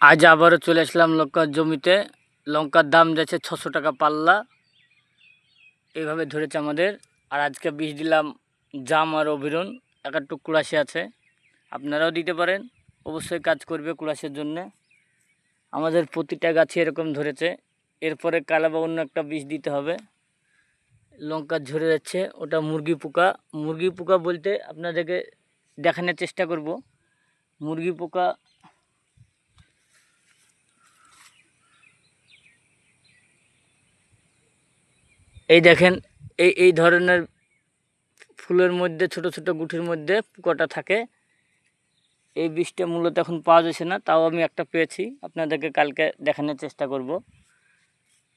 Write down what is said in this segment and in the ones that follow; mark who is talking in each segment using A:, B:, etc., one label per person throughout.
A: আজ আবারও চলে আসলাম লঙ্কার জমিতে। লঙ্কার দাম যাচ্ছে 600 টাকা পাল্লা, এইভাবে ধরেছে আমাদের। আর আজকে বীজ দিলাম জাম আর অভিরন, একটা কুড়াশি আছে, আপনারাও দিতে পারেন, অবশ্যই কাজ করবে কুড়াশের জন্যে। আমাদের প্রতিটা গাছে এরকম ধরেছে। এরপরে কালাবা অন্য একটা বীজ দিতে হবে। লঙ্কা ঝরে যাচ্ছে, ওটা মুরগি পোকা। মুরগি পোকা বলতে আপনাদেরকে দেখানোর চেষ্টা করব। মুরগি পোকা এই দেখেন, এই ধরনের ফুলের মধ্যে ছোট ছোট গুটির মধ্যে পোকাটা থাকে। এই বীজটা মূলত এখন পাওয়া যাচ্ছে না, তাও আমি একটা পেয়েছি, আপনাদেরকে কালকে দেখানোর চেষ্টা করব।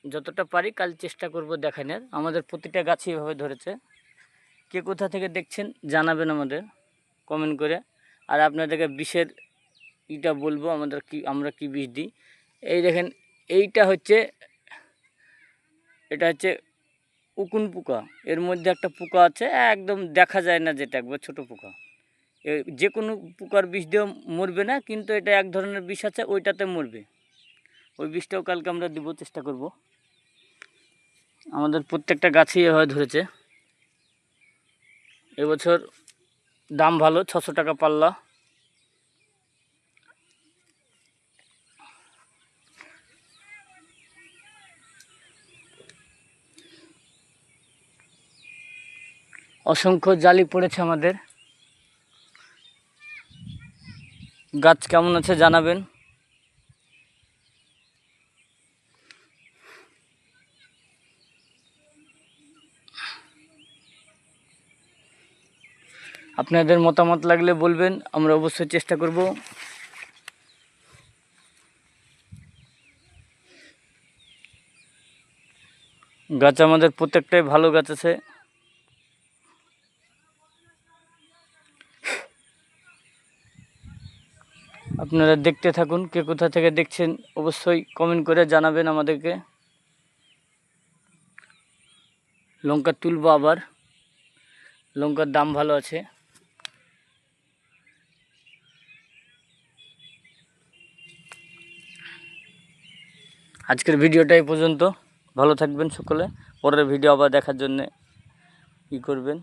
A: যতটা পারি কাল চেষ্টা করব দেখানোর। আমাদের প্রতিটা গাছই এভাবে ধরেছে। কে কোথা থেকে দেখছেন জানাবেন আমাদের কমেন্ট করে। আর আপনাদেরকে বিষের বলবো আমরা কি বিষ দিই। এই দেখেন, এটা হচ্ছে উকুন পোকা। এর মধ্যে একটা পোকা আছে, একদম দেখা যায় না, যেটা একবার ছোট পোকা। যে কোনো পোকার বিষ দিয়েও মরবে না, কিন্তু এটা এক ধরনের বিষ আছে, ওইটাতে মরবে। ওই বিষটাও কালকে আমরা দিব, চেষ্টা করব। আমাদের প্রত্যেকটা গাছেই এভাবে ধরেছে। এবছর দাম ভালো, 600 টাকা পাল্লা। অসংখ্য জালি পড়েছে আমাদের। গাছ কেমন আছে জানাবেন। আপনাদের মতামত লাগলে বলবেন, আমরা অবশ্যই চেষ্টা করব। গাছ আমাদের প্রত্যেকটাই ভালো গাছ আছে। আপনারা দেখতে থাকুন, কে কোথা থেকে দেখছেন অবশ্যই কমেন্ট করে জানাবেন আমাদেরকে। লঙ্কা তুলবো আবার, লঙ্কার দাম ভালো আছে। আজকের ভিডিওটা এই পর্যন্ত। ভালো থাকবেন সকলে। পরের ভিডিও আবার দেখার জন্যে করবেন।